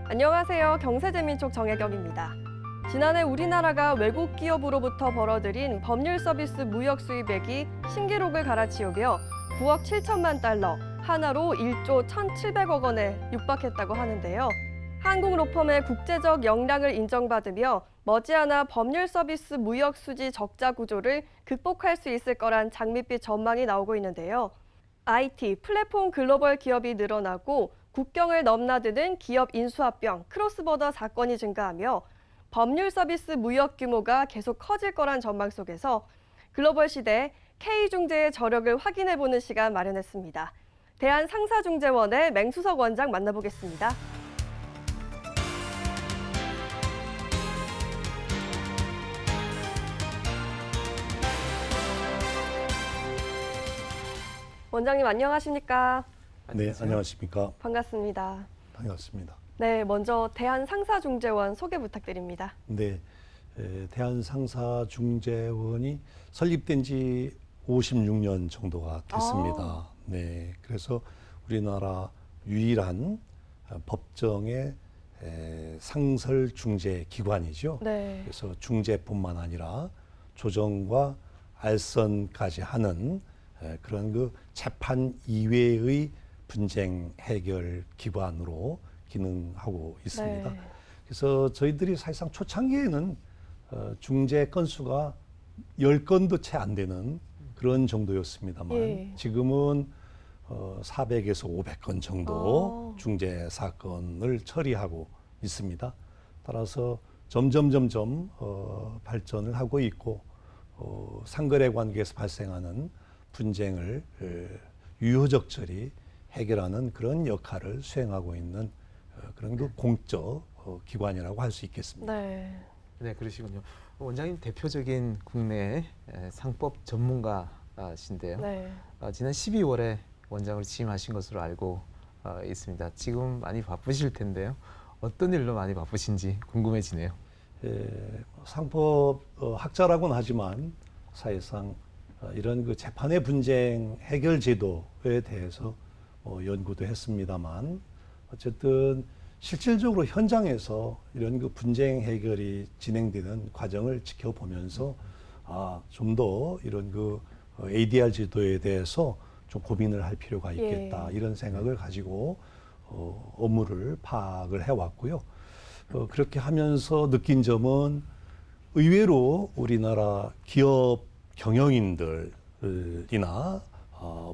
안녕하세요. 경세재민촉 정혜경입니다. 지난해 우리나라가 외국 기업으로부터 벌어들인 법률 서비스 무역 수입액이 신기록을 갈아치우며 9억 7천만 달러, 하나로 1조 1,700억 원에 육박했다고 하는데요. 한국 로펌의 국제적 역량을 인정받으며 머지않아 법률 서비스 무역 수지 적자 구조를 극복할 수 있을 거란 장밋빛 전망이 나오고 있는데요. IT, 플랫폼 글로벌 기업이 늘어나고 국경을 넘나드는 기업 인수합병, 크로스보더 사건이 증가하며 법률 서비스 무역 규모가 계속 커질 거란 전망 속에서 글로벌 시대에 K중재의 저력을 확인해보는 시간 마련했습니다. 대한상사중재원의 맹수석 원장 만나보겠습니다. 원장님 안녕하십니까? 네, 안녕하십니까? 반갑습니다. 반갑습니다. 네, 먼저 대한상사중재원 소개 부탁드립니다. 네, 대한상사중재원이 설립된 지 56년 정도가 됐습니다. 네, 그래서 우리나라 유일한 법정의 상설 중재 기관이죠. 네. 그래서 중재뿐만 아니라 조정과 알선까지 하는 그런 그 재판 이외의 분쟁 해결 기관으로 기능하고 있습니다. 네. 그래서 저희들이 사실상 초창기에는 중재 건수가 10건도 채 안 되는 그런 정도였습니다만 예. 지금은 400에서 500건 정도 중재 사건을 처리하고 있습니다. 따라서 점점 발전을 하고 있고 상거래 관계에서 발생하는 분쟁을 유효적절히 해결하는 그런 역할을 수행하고 있는 그런 그 공적 기관이라고 할 수 있겠습니다. 네. 네, 그러시군요. 원장님 대표적인 국내 상법 전문가신데요. 네. 지난 12월에 원장을 취임하신 것으로 알고 있습니다. 지금 많이 바쁘실 텐데요. 어떤 일로 많이 바쁘신지 궁금해지네요. 상법 학자라고는 하지만 사실상 이런 그 재판의 분쟁 해결 제도에 대해서 연구도 했습니다만 어쨌든 실질적으로 현장에서 이런 그 분쟁 해결이 진행되는 과정을 지켜보면서 좀 더 이런 그 ADR 제도에 대해서 좀 고민을 할 필요가 있겠다 이런 생각을 가지고 업무를 파악을 해왔고요. 그렇게 하면서 느낀 점은 의외로 우리나라 기업 경영인들이나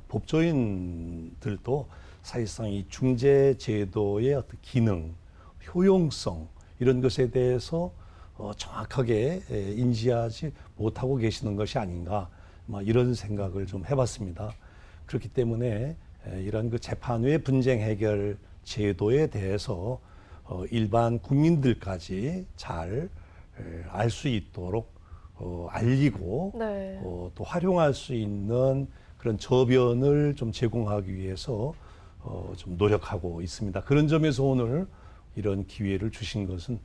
법조인들도 사실상 이 중재 제도의 어떤 기능, 효용성 이런 것에 대해서 정확하게 인지하지 못하고 계시는 것이 아닌가 이런 생각을 좀 해봤습니다. 그렇기 때문에 이런 그 재판외 분쟁 해결 제도에 대해서 일반 국민들까지 잘 알 수 있도록 알리고 네. 또 활용할 수 있는 그런 저변을 좀 제공하기 위해서 좀 노력하고 있습니다. 그런 점에서 오늘 이런 기회를 주신 것은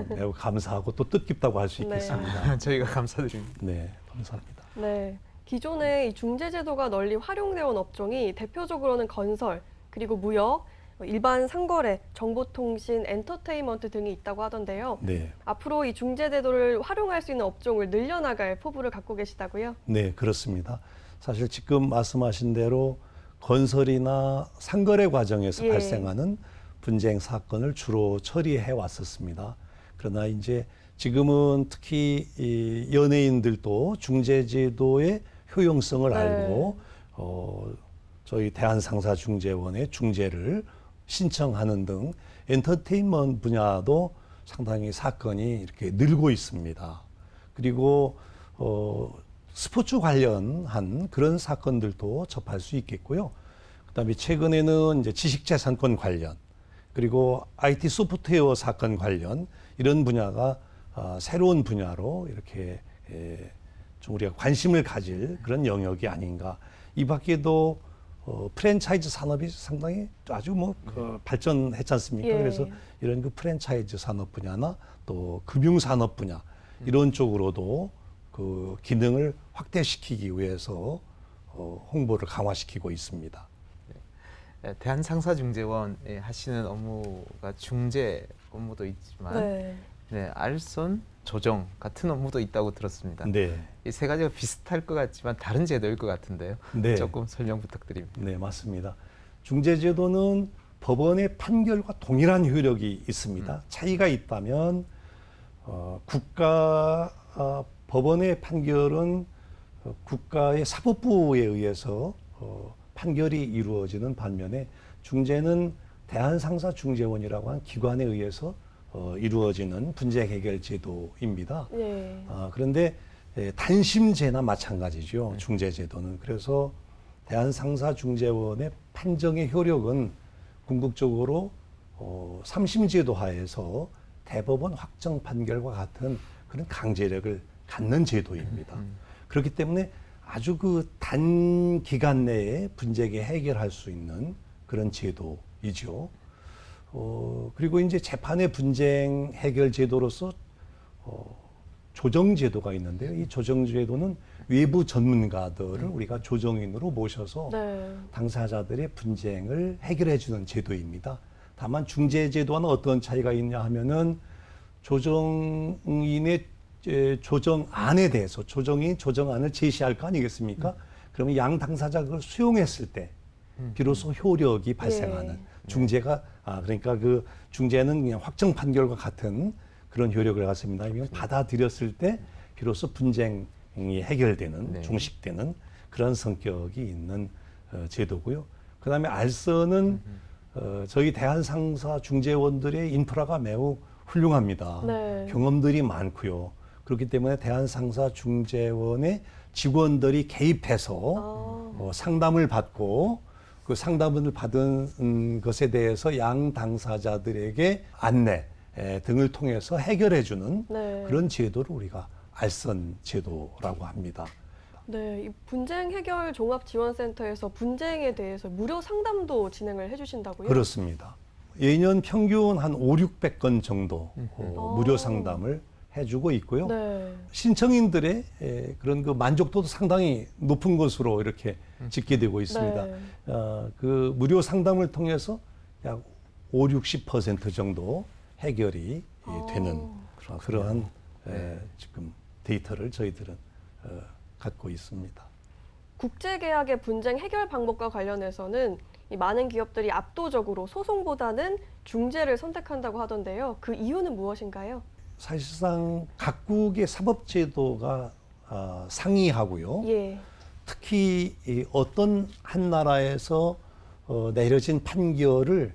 매우 감사하고 또 뜻깊다고 할 수 있겠습니다. 저희가 감사드립니다. 네, 감사합니다. 네. 기존에 이 중재제도가 널리 활용되어 온 업종이 대표적으로는 건설, 그리고 무역, 일반 상거래, 정보통신, 엔터테인먼트 등이 있다고 하던데요. 네, 앞으로 이 중재제도를 활용할 수 있는 업종을 늘려나갈 포부를 갖고 계시다고요? 네, 그렇습니다. 사실 지금 말씀하신 대로 건설이나 상거래 과정에서 발생하는 분쟁 사건을 주로 처리해 왔었습니다. 그러나 이제 지금은 특히 이 연예인들도 중재제도의 효용성을 알고 저희 대한상사중재원의 중재를 신청하는 등 엔터테인먼트 분야도 상당히 사건이 이렇게 늘고 있습니다. 그리고 스포츠 관련한 그런 사건들도 접할 수 있겠고요. 그다음에 최근에는 이제 지식재산권 관련 그리고 IT 소프트웨어 사건 관련 이런 분야가 새로운 분야로 이렇게 좀 우리가 관심을 가질 그런 영역이 아닌가. 이 밖에도 프랜차이즈 산업이 상당히 아주 발전했지 않습니까? 그래서 이런 그 프랜차이즈 산업 분야나 또 금융 산업 분야 이런 쪽으로도 그 기능을 확대시키기 위해서 홍보를 강화시키고 있습니다. 대한상사중재원 하시는 업무가 중재 업무도 있지만 네. 네, 알선, 조정 같은 업무도 있다고 들었습니다. 네, 이 세 가지가 비슷할 것 같지만 다른 제도일 것 같은데요. 네. 조금 설명 부탁드립니다. 네, 맞습니다. 중재제도는 법원의 판결과 동일한 효력이 있습니다. 차이가 있다면 법원의 판결은 국가의 사법부에 의해서 판결이 이루어지는 반면에 중재는 대한상사중재원이라고 하는 기관에 의해서 이루어지는 분쟁 해결 제도입니다. 네. 그런데 단심제나 마찬가지죠. 중재제도는. 그래서 대한상사중재원의 판정의 효력은 궁극적으로 3심제도 하에서 대법원 확정 판결과 같은 그런 강제력을 갖는 제도입니다. 그렇기 때문에 아주 그 단기간 내에 분쟁에 해결할 수 있는 그런 제도이죠. 그리고 이제 재판의 분쟁 해결 제도로서 조정제도가 있는데요. 이 조정제도는 외부 전문가들을 우리가 조정인으로 모셔서 네. 당사자들의 분쟁을 해결해 주는 제도입니다. 다만 중재제도와는 어떤 차이가 있냐 하면은 조정인의 조정안에 대해서 조정인 조정안을 제시할 거 아니겠습니까? 그러면 양 당사자가 그걸 수용했을 때 비로소 효력이 발생하는 중재가 그러니까 그 중재는 그냥 확정 판결과 같은 그런 효력을 갖습니다. 이건 받아들였을 때 비로소 분쟁이 해결되는 종식되는 그런 성격이 있는 제도고요. 그다음에 알선은 저희 대한상사 중재원들의 인프라가 매우 훌륭합니다. 네. 경험들이 많고요. 그렇기 때문에 대한상사 중재원의 직원들이 개입해서 상담을 받고 그 상담을 받은 것에 대해서 양 당사자들에게 안내 등을 통해서 해결해주는 네. 그런 제도를 우리가 알선 제도라고 합니다. 네, 이 분쟁 해결 종합지원센터에서 분쟁에 대해서 무료 상담도 진행을 해주신다고요? 그렇습니다. 예년 평균 한 5,600건 정도 무료 아. 상담을 해주고 있고요. 네. 신청인들의 그런 그 만족도도 상당히 높은 것으로 이렇게 집계되고 있습니다. 네. 그 무료 상담을 통해서 약 50~60% 정도 해결이 되는 그러한 지금 데이터를 저희들은 갖고 있습니다. 국제계약의 분쟁 해결 방법과 관련해서는 이 많은 기업들이 압도적으로 소송보다는 중재를 선택한다고 하던데요. 그 이유는 무엇인가요? 사실상 각국의 사법제도가 상이하고요. 예. 특히 어떤 한 나라에서 내려진 판결을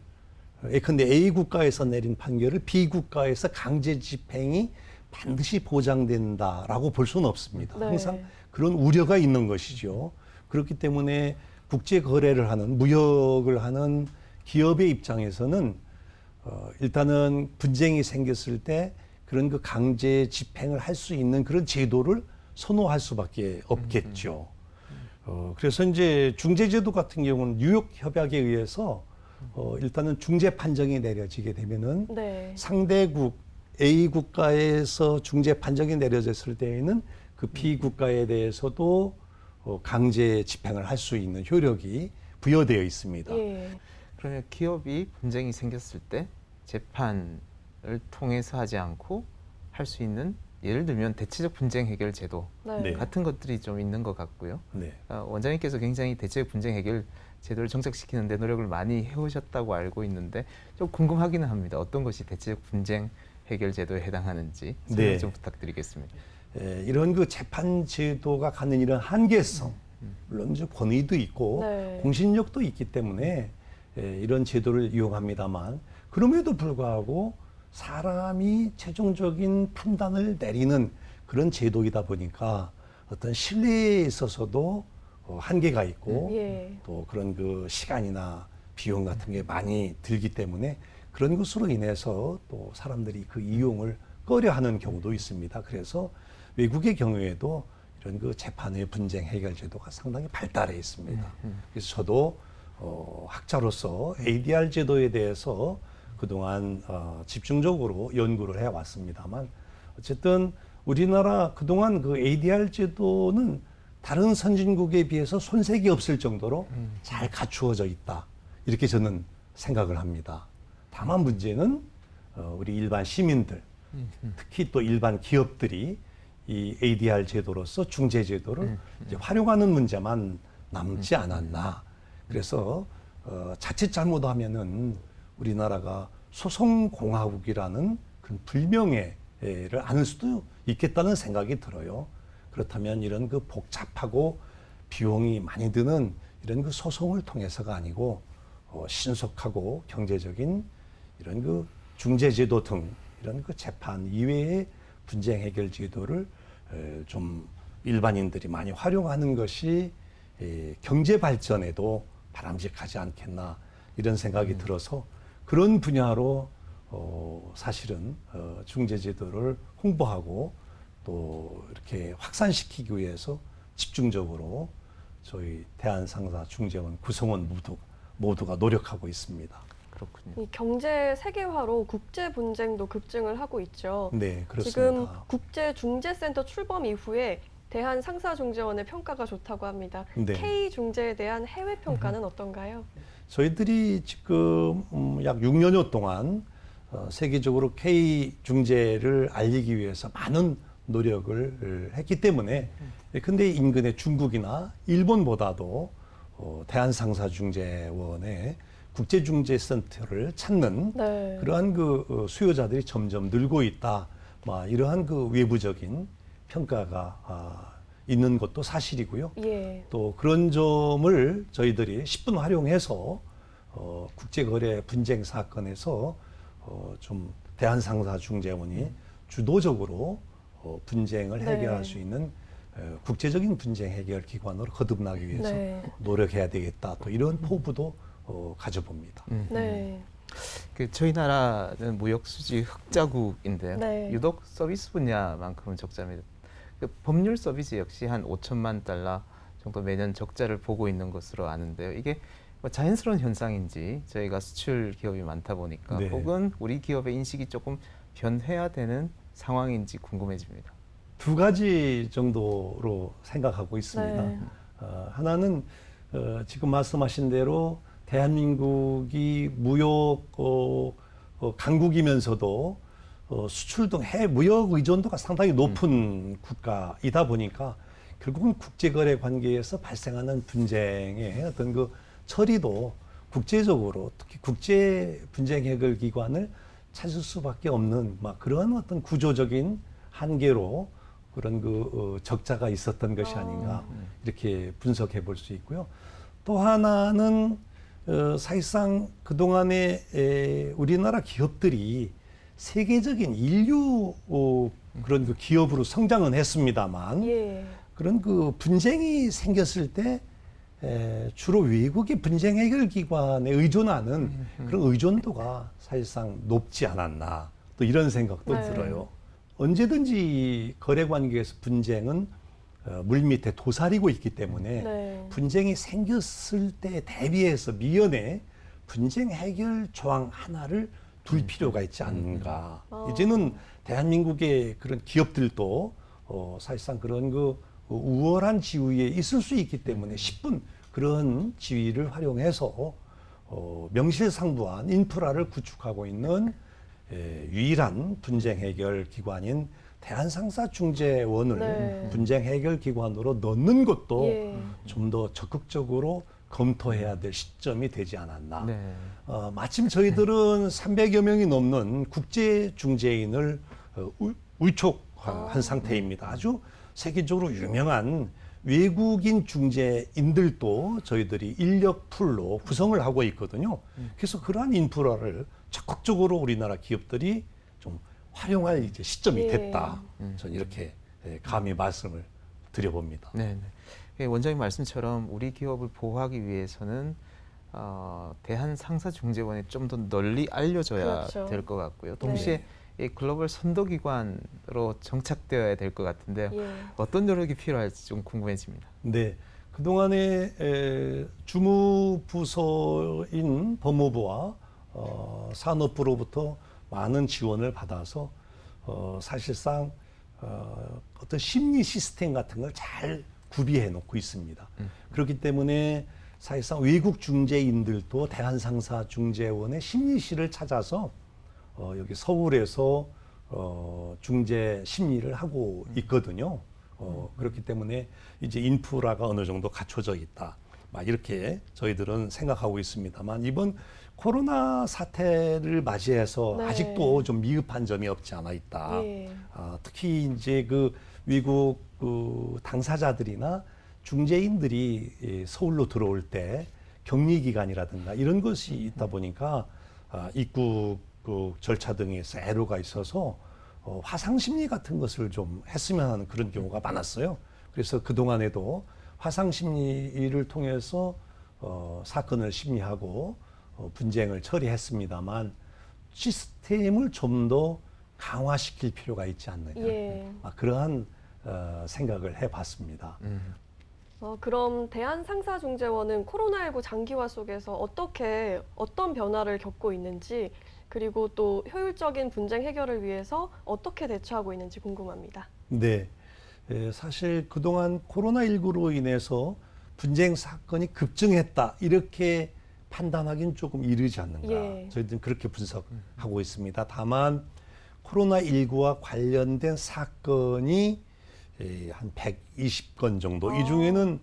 예컨대 A 국가에서 내린 판결을 B 국가에서 강제 집행이 반드시 보장된다라고 볼 수는 없습니다. 네. 항상 그런 우려가 있는 것이죠. 그렇기 때문에 국제 거래를 하는 무역을 하는 기업의 입장에서는 일단은 분쟁이 생겼을 때 그런 그 강제 집행을 할 수 있는 그런 제도를 선호할 수밖에 없겠죠. 그래서 이제 중재제도 같은 경우는 뉴욕 협약에 의해서 일단은 중재 판정이 내려지게 되면은 네. 상대국 A 국가에서 중재 판정이 내려졌을 때에는 그 B 국가에 대해서도 강제 집행을 할 수 있는 효력이 부여되어 있습니다. 예. 그러면 기업이 분쟁이 생겼을 때 재판을 통해서 하지 않고 할 수 있는 예를 들면 대체적 분쟁 해결 제도 네. 같은 것들이 좀 있는 것 같고요. 네. 원장님께서 굉장히 대체적 분쟁 해결 제도를 정착시키는 데 노력을 많이 해오셨다고 알고 있는데 좀 궁금하기는 합니다. 어떤 것이 대체적 분쟁 해결 제도에 해당하는지 설명 네. 좀 부탁드리겠습니다. 이런 그 재판 제도가 갖는 이런 한계성, 물론 이제 권위도 있고 네. 공신력도 있기 때문에 이런 제도를 이용합니다만 그럼에도 불구하고 사람이 최종적인 판단을 내리는 그런 제도이다 보니까 어떤 신뢰에 있어서도 한계가 있고 예. 또 그런 그 시간이나 비용 같은 게 많이 들기 때문에 그런 것으로 인해서 또 사람들이 그 이용을 꺼려하는 경우도 있습니다. 그래서 외국의 경우에도 이런 그 재판의 분쟁 해결 제도가 상당히 발달해 있습니다. 그래서 저도 학자로서 ADR 제도에 대해서 그동안 집중적으로 연구를 해왔습니다만 어쨌든 우리나라 그동안 그 ADR 제도는 다른 선진국에 비해서 손색이 없을 정도로 잘 갖추어져 있다. 이렇게 저는 생각을 합니다. 다만 문제는 우리 일반 시민들, 특히 또 일반 기업들이 이 ADR 제도로서 중재 제도를 이제 활용하는 문제만 남지 않았나. 그래서 자칫 잘못하면은 우리나라가 소송공화국이라는 그런 불명예를 안을 수도 있겠다는 생각이 들어요. 그렇다면 이런 그 복잡하고 비용이 많이 드는 이런 그 소송을 통해서가 아니고 신속하고 경제적인 이런 그 중재제도 등 이런 그 재판 이외의 분쟁 해결 제도를 좀 일반인들이 많이 활용하는 것이 경제 발전에도 바람직하지 않겠나 이런 생각이 들어서 그런 분야로 사실은 중재제도를 홍보하고 또 이렇게 확산시키기 위해서 집중적으로 저희 대한상사중재원 구성원 모두가 노력하고 있습니다. 그렇군요. 이 경제 세계화로 국제 분쟁도 급증을 하고 있죠. 네, 그렇습니다. 지금 국제중재센터 출범 이후에 대한상사중재원의 평가가 좋다고 합니다. 네. K중재에 대한 해외 평가는 어떤가요? 저희들이 지금 약 6년여 동안 세계적으로 K중재를 알리기 위해서 많은 노력을 했기 때문에 근데 인근의 중국이나 일본보다도 대한상사중재원의 국제중재센터를 찾는 네. 그러한 그 수요자들이 점점 늘고 있다. 이러한 그 외부적인 평가가 있는 것도 사실이고요. 예. 또 그런 점을 저희들이 10분 활용해서 국제거래 분쟁 사건에서 좀 대한상사중재원이 주도적으로 분쟁을 네. 해결할 수 있는 국제적인 분쟁 해결 기관으로 거듭나기 위해서 네. 노력해야 되겠다. 또 이런 포부도 가져봅니다. 네. 저희 나라는 무역 수지 흑자국인데요. 네. 유독 서비스 분야만큼은 적자입니다. 법률 서비스 역시 한 5천만 달러 정도 매년 적자를 보고 있는 것으로 아는데요. 이게 자연스러운 현상인지 저희가 수출 기업이 많다 보니까 네. 혹은 우리 기업의 인식이 조금 변해야 되는 상황인지 궁금해집니다. 두 가지 정도로 생각하고 있습니다. 네. 하나는 지금 말씀하신 대로 대한민국이 무역 강국이면서도 수출 등 해외 무역 의존도가 상당히 높은 국가이다 보니까 결국은 국제거래 관계에서 발생하는 분쟁의 어떤 그 처리도 국제적으로 특히 국제 분쟁 해결 기관을 찾을 수밖에 없는 그런 어떤 구조적인 한계로 그런 그 적자가 있었던 것이 아닌가 이렇게 분석해 볼 수 있고요. 또 하나는 사실상 그동안에 우리나라 기업들이 세계적인 인류 그런 그 기업으로 성장은 했습니다만 예. 그런 그 분쟁이 생겼을 때 주로 외국의 분쟁 해결 기관에 의존하는 그런 의존도가 사실상 높지 않았나 또 이런 생각도 네. 들어요. 언제든지 거래 관계에서 분쟁은 물밑에 도사리고 있기 때문에 네. 분쟁이 생겼을 때 대비해서 미연에 분쟁 해결 조항 하나를 둘 필요가 있지 않는가. 이제는 대한민국의 그런 기업들도 사실상 그런 그 우월한 지위에 있을 수 있기 때문에 10분 그런 지위를 활용해서 명실상부한 인프라를 구축하고 있는 유일한 분쟁 해결 기관인 대한상사중재원을 네. 분쟁 해결 기관으로 넣는 것도 예. 좀 더 적극적으로 검토해야 될 시점이 되지 않았나. 네. 마침 저희들은 300여 명이 넘는 국제 중재인을 위촉한 상태입니다. 아주 세계적으로 유명한 외국인 중재인들도 저희들이 인력 풀로 구성을 하고 있거든요. 그래서 그러한 인프라를 적극적으로 우리나라 기업들이 좀 활용할 이제 시점이 예. 됐다. 저는 이렇게 감히 말씀을 드려봅니다. 네. 원장님 말씀처럼 우리 기업을 보호하기 위해서는 대한상사중재원에 좀 더 널리 알려져야 그렇죠. 될 것 같고요. 동시에 이 글로벌 선도기관으로 정착되어야 될 것 같은데요. 예. 어떤 노력이 필요할지 좀 궁금해집니다. 네. 그동안에 주무부서인 법무부와 산업부로부터 많은 지원을 받아서 사실상 어떤 심리 시스템 같은 걸 잘 구비해 놓고 있습니다. 그렇기 때문에 사실상 외국 중재인들도 대한상사중재원의 심리실을 찾아서 여기 서울에서 중재 심리를 하고 있거든요. 그렇기 때문에 이제 인프라가 어느 정도 갖춰져 있다. 막 이렇게 저희들은 생각하고 있습니다만 이번 코로나 사태를 맞이해서 네. 아직도 좀 미흡한 점이 없지 않아 있다. 예. 특히 이제 그 외국 당사자들이나 중재인들이 서울로 들어올 때 격리 기간이라든가 이런 것이 있다 보니까 입국 절차 등에서 애로가 있어서 화상 심리 같은 것을 좀 했으면 하는 그런 경우가 많았어요. 그래서 그 동안에도 화상 심리를 통해서 사건을 심리하고 분쟁을 처리했습니다만 시스템을 좀 더 강화시킬 필요가 있지 않느냐. 예. 그러한 생각을 해봤습니다. 그럼 대한상사중재원은 코로나19 장기화 속에서 어떤 변화를 겪고 있는지, 그리고 또 효율적인 분쟁 해결을 위해서 어떻게 대처하고 있는지 궁금합니다. 네, 사실 그동안 코로나19로 인해서 분쟁 사건이 급증했다 이렇게 판단하기는 조금 이르지 않는가. 예. 저희들은 그렇게 분석하고 있습니다. 다만 코로나19와 관련된 사건이 한 120건 정도, 이 중에는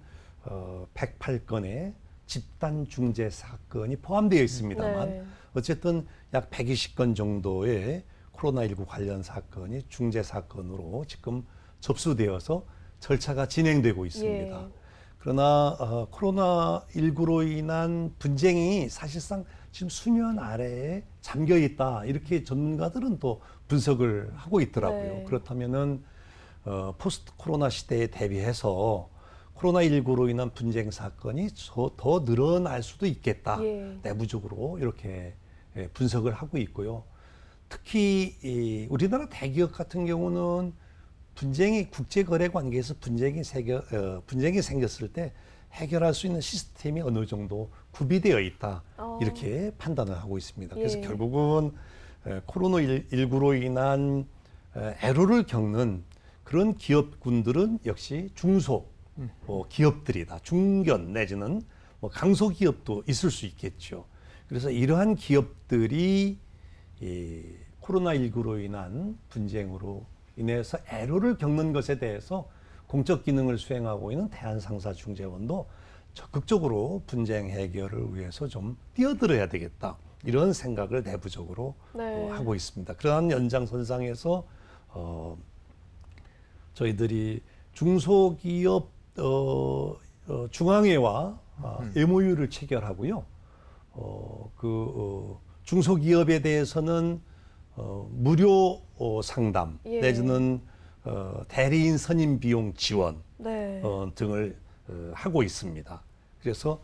108건의 집단 중재 사건이 포함되어 있습니다만 네. 어쨌든 약 120건 정도의 코로나19 관련 사건이 중재 사건으로 지금 접수되어서 절차가 진행되고 있습니다. 예. 그러나 코로나19로 인한 분쟁이 사실상 지금 수면 아래에 잠겨 있다. 이렇게 전문가들은 또 분석을 하고 있더라고요. 네. 그렇다면은 포스트 코로나 시대에 대비해서 코로나19로 인한 분쟁 사건이 더 늘어날 수도 있겠다. 예. 내부적으로 이렇게 분석을 하고 있고요. 특히 우리나라 대기업 같은 경우는 분쟁이 국제거래 관계에서 분쟁이 생겼을 때 해결할 수 있는 시스템이 어느 정도 구비되어 있다. 이렇게 판단을 하고 있습니다. 그래서 예. 결국은 코로나19로 인한 애로를 겪는 그런 기업군들은 역시 중소 기업들이다. 중견 내지는 강소기업도 있을 수 있겠죠. 그래서 이러한 기업들이 코로나19로 인한 분쟁으로 인해서 애로를 겪는 것에 대해서 공적 기능을 수행하고 있는 대한상사중재원도 적극적으로 분쟁 해결을 위해서 좀 뛰어들어야 되겠다. 이런 생각을 내부적으로 네. 하고 있습니다. 그러한 연장선상에서 저희들이 중소기업 중앙회와 MOU를 체결하고요. 중소기업에 대해서는 무료 상담 예. 내지는 대리인 선임 비용 지원 네. 등을 하고 있습니다. 그래서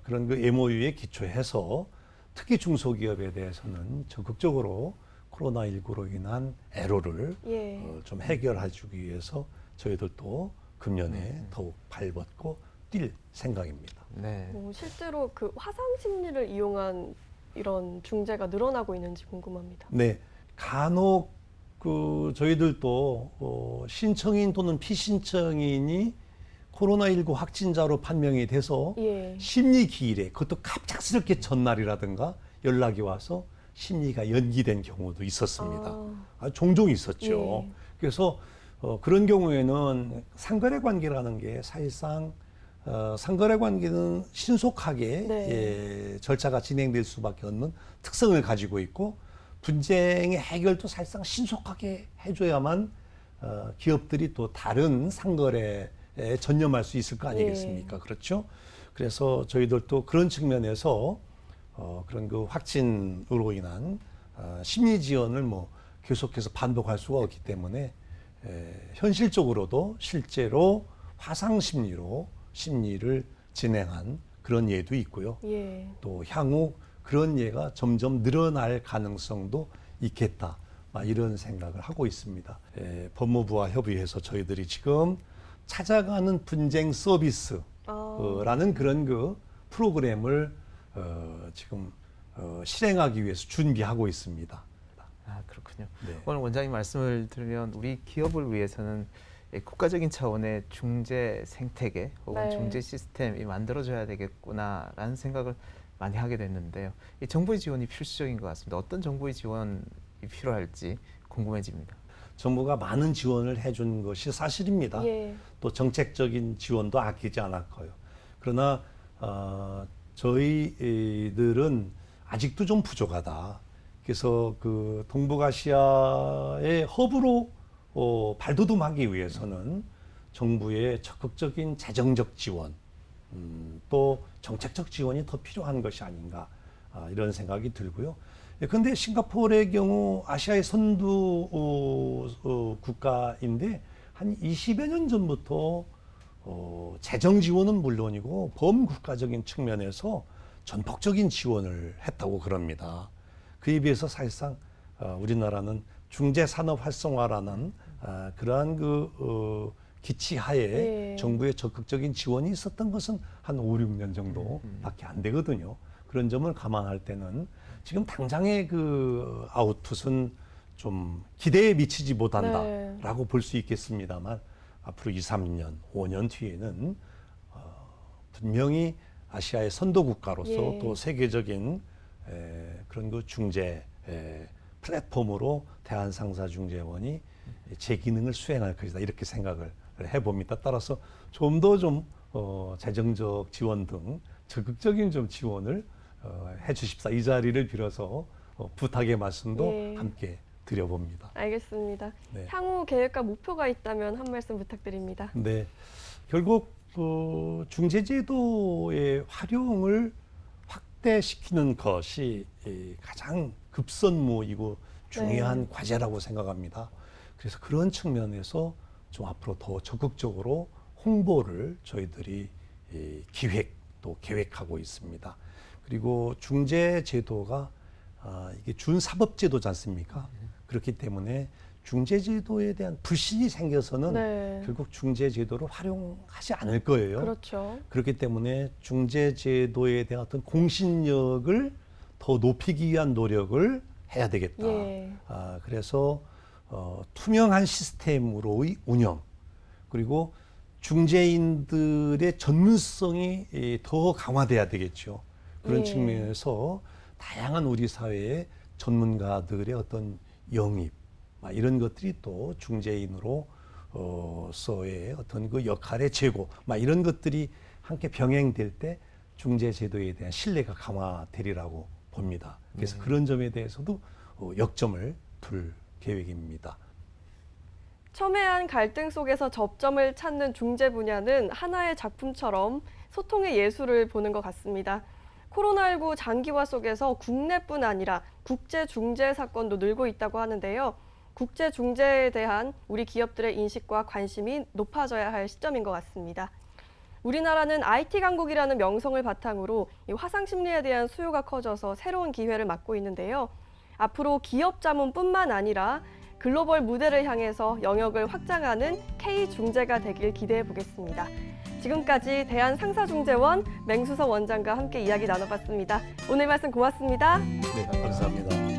그런 그 MOU에 기초해서 특히 중소기업에 대해서는 적극적으로 코로나19로 인한 애로를 예. 좀 해결해 주기 위해서 저희들도 금년에 더욱 발벗고 뛸 생각입니다. 네. 실제로 그 화상 심리를 이용한 이런 중재가 늘어나고 있는지 궁금합니다. 네, 간혹 저희들도 신청인 또는 피신청인이 코로나19 확진자로 판명이 돼서 예. 심리 기일에 그것도 갑작스럽게 전날이라든가 연락이 와서 심리가 연기된 경우도 있었습니다. 종종 있었죠. 예. 그래서 그런 경우에는 상거래 관계라는 게 사실상 상거래 관계는 신속하게 네. 절차가 진행될 수밖에 없는 특성을 가지고 있고 분쟁의 해결도 사실상 신속하게 해줘야만 기업들이 또 다른 상거래에 전념할 수 있을 거 아니겠습니까? 예. 그렇죠? 그래서 저희들도 그런 측면에서 그런 그 확진으로 인한 심리 지원을 계속해서 반복할 수가 없기 때문에 현실적으로도 실제로 화상 심리로 심리를 진행한 그런 예도 있고요. 예. 또 향후 그런 예가 점점 늘어날 가능성도 있겠다. 이런 생각을 하고 있습니다. 법무부와 협의해서 저희들이 지금 찾아가는 분쟁 서비스라는 그런 그 프로그램을 지금 실행하기 위해서 준비하고 있습니다. 아, 그렇군요. 네. 오늘 원장님 말씀을 들으면 우리 기업을 위해서는 국가적인 차원의 중재 생태계 혹은 네. 중재 시스템이 만들어져야 되겠구나라는 생각을 많이 하게 됐는데요. 이 정부의 지원이 필수적인 것 같습니다. 어떤 정부의 지원이 필요할지 궁금해집니다. 정부가 많은 지원을 해준 것이 사실입니다. 예. 또 정책적인 지원도 아끼지 않았고요. 그러나 저희들은 아직도 좀 부족하다. 그래서 그 동북아시아의 허브로 발돋움하기 위해서는 정부의 적극적인 재정적 지원, 또 정책적 지원이 더 필요한 것이 아닌가 이런 생각이 들고요. 그런데 싱가포르의 경우 아시아의 선두 국가인데 한 20여 년 전부터 재정 지원은 물론이고 범국가적인 측면에서 전폭적인 지원을 했다고 그럽니다. 그에 비해서 사실상 우리나라는 중재 산업 활성화라는 그러한 기치하에 예. 정부의 적극적인 지원이 있었던 것은 한 5, 6년 정도밖에 안 되거든요. 그런 점을 감안할 때는 지금 당장의 그 아웃풋은 좀 기대에 미치지 못한다라고 볼 수 있겠습니다만 앞으로 2, 3년, 5년 뒤에는 분명히 아시아의 선도 국가로서 예. 또 세계적인 그런 그 중재 플랫폼으로 대한상사중재원이 제 기능을 수행할 것이다 이렇게 생각을 해봅니다. 따라서 좀 더 재정적 지원 등 적극적인 좀 지원을 해주십사 이 자리를 빌어서 부탁의 말씀도 예. 함께 드려봅니다. 알겠습니다. 네. 향후 계획과 목표가 있다면 한 말씀 부탁드립니다. 네, 결국 중재제도의 활용을 확대시키는 것이 가장 급선무이고 중요한 과제라고 생각합니다. 그래서 그런 측면에서 좀 앞으로 더 적극적으로 홍보를 저희들이 기획 또 계획하고 있습니다. 그리고 중재제도가 이게 준사법제도지 않습니까? 그렇기 때문에 중재제도에 대한 불신이 생겨서는 네. 결국 중재제도를 활용하지 않을 거예요. 그렇죠. 그렇기 때문에 중재제도에 대한 어떤 공신력을 더 높이기 위한 노력을 해야 되겠다. 예. 그래서 투명한 시스템으로의 운영 그리고 중재인들의 전문성이 더 강화돼야 되겠죠. 그런 예. 측면에서 다양한 우리 사회의 전문가들의 어떤 영입 이런 것들이 또 중재인으로서의 어떤 그 역할의 제고 이런 것들이 함께 병행될 때 중재제도에 대한 신뢰가 강화되리라고 봅니다. 그래서 그런 점에 대해서도 역점을 둘 계획입니다. 첨예한 갈등 속에서 접점을 찾는 중재 분야는 하나의 작품처럼 소통의 예술을 보는 것 같습니다. 코로나19 장기화 속에서 국내뿐 아니라 국제 중재 사건도 늘고 있다고 하는데요. 국제 중재에 대한 우리 기업들의 인식과 관심이 높아져야 할 시점인 것 같습니다. 우리나라는 IT 강국이라는 명성을 바탕으로 이 화상 심리에 대한 수요가 커져서 새로운 기회를 맞고 있는데요. 앞으로 기업 자문뿐만 아니라 글로벌 무대를 향해서 영역을 확장하는 K중재가 되길 기대해 보겠습니다. 지금까지 대한상사중재원 맹수서 원장과 함께 이야기 나눠봤습니다. 오늘 말씀 고맙습니다. 네, 감사합니다.